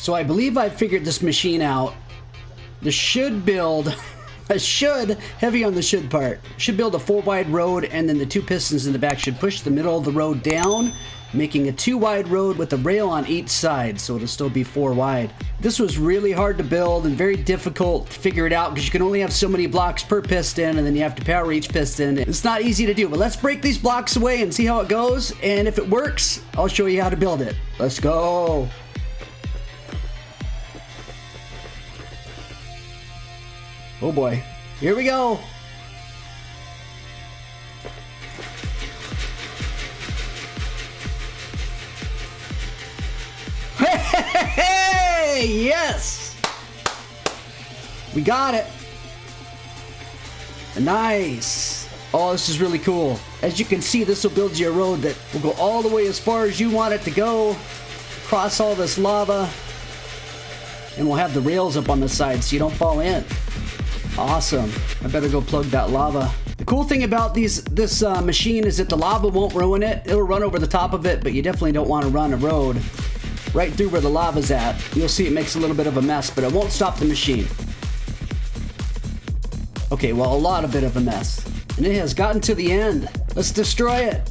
So I believe I figured this machine out. This should build, heavy on the should part, should build a 4 wide road, and then the 2 pistons in the back should push the middle of the road down, making a 2 wide road with a rail on each side, so it'll still be 4 wide. This was really hard to build and very difficult to figure it out because you can only have so many blocks per piston, and then you have to power each piston. It's not easy to do, but let's break these blocks away and see how it goes, and if it works, I'll show you how to build it. Let's go. Oh boy, here we go. Hey, yes! We got it. Nice. Oh, this is really cool. As you can see, this will build you a road that will go all the way as far as you want it to go, cross all this lava, and we'll have the rails up on the side so you don't fall in. Awesome. I better go plug that lava. The cool thing about this machine is that the lava won't ruin it. It'll run over the top of it, but you definitely don't want to run a road right through where the lava's at. You'll see it makes a little bit of a mess, but it won't stop the machine. Okay, well, a lot of bit of a mess. And it has gotten to the end. Let's destroy it.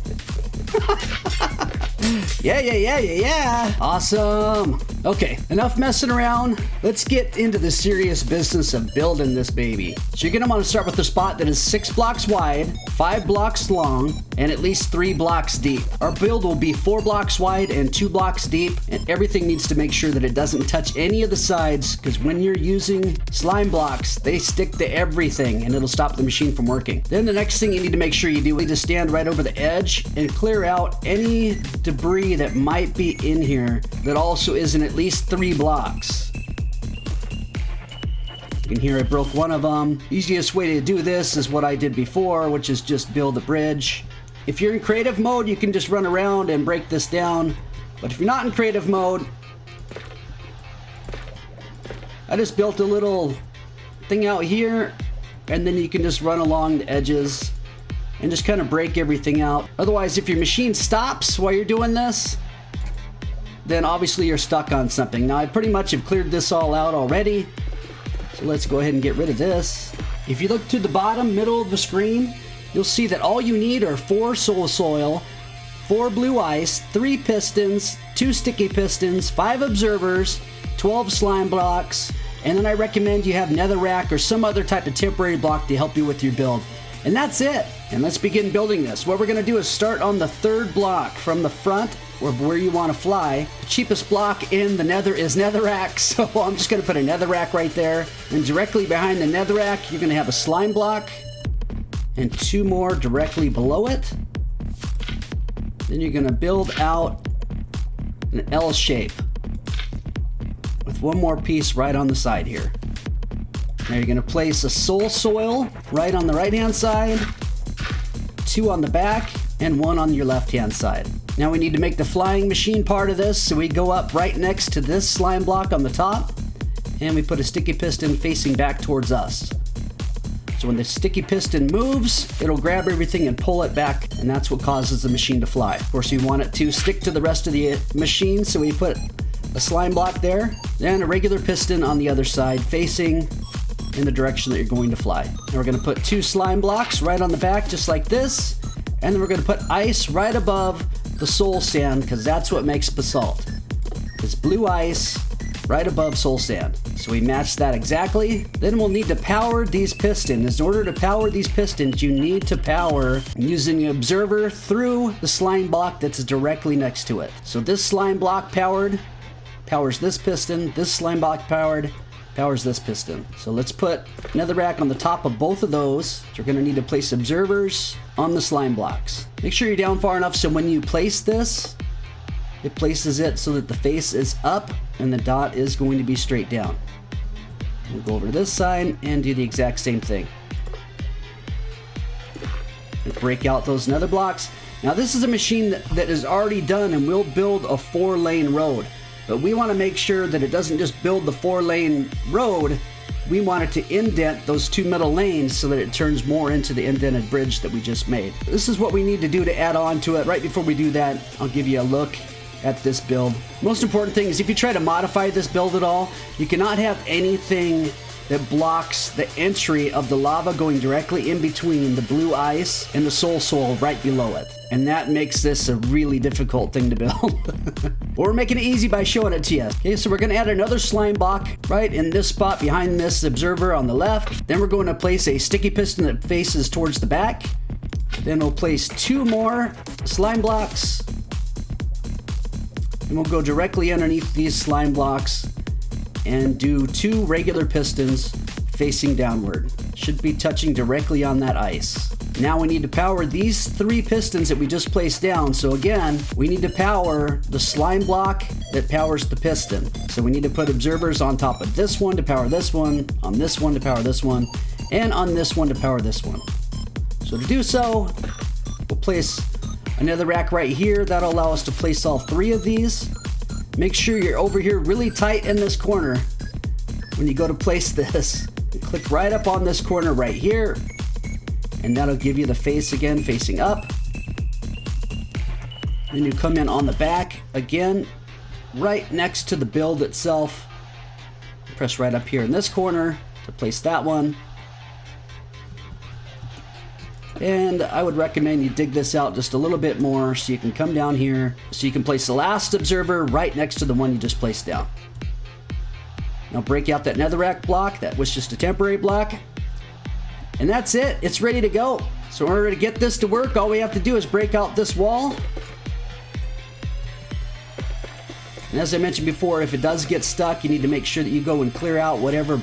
Yeah. Awesome. Okay, enough messing around. Let's get into the serious business of building this baby. So you're gonna want to start with a spot that is 6 blocks wide, 5 blocks long, and at least 3 blocks deep. Our build will be 4 blocks wide and 2 blocks deep, and everything needs to make sure that it doesn't touch any of the sides, because when you're using slime blocks, they stick to everything and it'll stop the machine from working. Then the next thing you need to make sure you do is to stand right over the edge and clear out any debris that might be in here that also is in at least 3 blocks. You can hear I broke one of them. Easiest way to do this is what I did before, which is just build a bridge. If you're in creative mode, you can just run around and break this down. But if you're not in creative mode, I just built a little thing out here, and then you can just run along the edges and just kind of break everything out. Otherwise, if your machine stops while you're doing this, then obviously you're stuck on something. Now, I pretty much have cleared this all out already, so let's go ahead and get rid of this. If you look to the bottom middle of the screen, you'll see that all you need are 4 soil, 4 blue ice, 3 pistons, 2 sticky pistons, 5 observers, 12 slime blocks, and then I recommend you have netherrack or some other type of temporary block to help you with your build. And that's it. And let's begin building this. What we're going to do is start on the 3rd block from the front, or where you want to fly. The cheapest block in the nether is netherrack, so I'm just going to put a netherrack right there. And directly behind the netherrack, you're going to have a slime block and 2 more directly below it. Then you're going to build out an L shape with 1 more piece right on the side here. Now you're going to place a soil right on the right hand side, 2 on the back, and 1 on your left hand side. Now we need to make the flying machine part of this, so we go up right next to this slime block on the top, and we put a sticky piston facing back towards us. So when the sticky piston moves, it'll grab everything and pull it back, and that's what causes the machine to fly. Of course, we want it to stick to the rest of the machine, so we put a slime block there, then a regular piston on the other side facing in the direction that you're going to fly. And we're going to put 2 slime blocks right on the back, just like this, and then we're going to put ice right above the soul sand, because that's what makes basalt. It's blue ice right above soul sand. So we match that exactly. Then we'll need to power these pistons. In order to power these pistons, you need to power using an observer through the slime block that's directly next to it. So this slime block powers this piston, this slime block powers this piston. So let's put netherrack on the top of both of those. So you're going to need to place observers on the slime blocks. Make sure you're down far enough so when you place this, it places it so that the face is up and the dot is going to be straight down. We'll go over to this side and do the exact same thing. And break out those nether blocks. Now this is a machine that is already done and will build a 4-lane road. But we want to make sure that it doesn't just build the 4-lane road. We want it to indent those 2 middle lanes so that it turns more into the indented bridge that we just made. This is what we need to do to add on to it. Right before we do that, I'll give you a look at this build. Most important thing is if you try to modify this build at all, you cannot have anything that blocks the entry of the lava going directly in between the blue ice and the soul right below it. And that makes this a really difficult thing to build. But we're making it easy by showing it to you. Okay, so we're gonna add another slime block right in this spot behind this observer on the left. Then we're going to place a sticky piston that faces towards the back. Then we'll place 2 more slime blocks. And we'll go directly underneath these slime blocks and do 2 regular pistons facing downward. Should be touching directly on that ice. Now we need to power these 3 pistons that we just placed down. So again, we need to power the slime block that powers the piston. So we need to put observers on top of this one to power this one, on this one to power this one, and on this one to power this one. So to do so, we'll place another rack right here. That'll allow us to place all 3 of these. Make sure you're over here really tight in this corner when you go to place this. Click right up on this corner right here, and that'll give you the face again facing up. Then you come in on the back again, right next to the build itself. Press right up here in this corner to place that one. And I would recommend you dig this out just a little bit more so you can come down here, so you can place the last observer right next to the one you just placed down. Now break out that netherrack block. That was just a temporary block. And that's it. It's ready to go. So in order to get this to work, all we have to do is break out this wall. And as I mentioned before, if it does get stuck, you need to make sure that you go and clear out whatever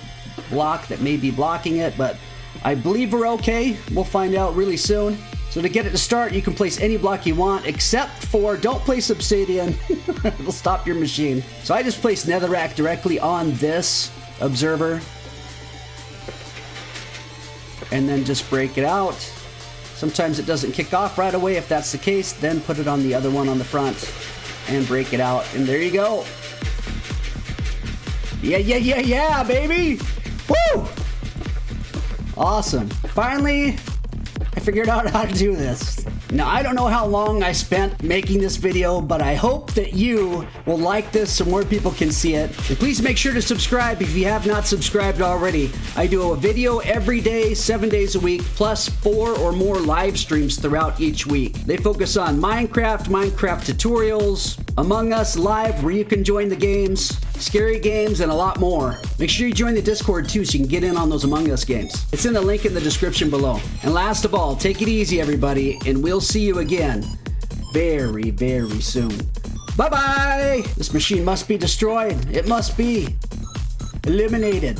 block that may be blocking it. But I believe we're okay. We'll find out really soon. So to get it to start, you can place any block you want, except for don't place obsidian. It'll stop your machine. So I just placed netherrack directly on this observer. And then just break it out. Sometimes it doesn't kick off right away. If that's the case, then put it on the other one on the front and break it out. And there you go. Yeah, baby. Woo! Awesome. Finally, I figured out how to do this. Now, I don't know how long I spent making this video, but I hope that you will like this so more people can see it. And please make sure to subscribe if you have not subscribed already. I do a video every day, 7 days a week, plus 4 or more live streams throughout each week. They focus on Minecraft tutorials, Among Us Live, where you can join the games, scary games, and a lot more. Make sure you join the Discord too so you can get in on those Among Us games. It's in the link in the description below. And last of all, take it easy, everybody, and we'll see you again very, very soon. Bye-bye! This machine must be destroyed. It must be eliminated.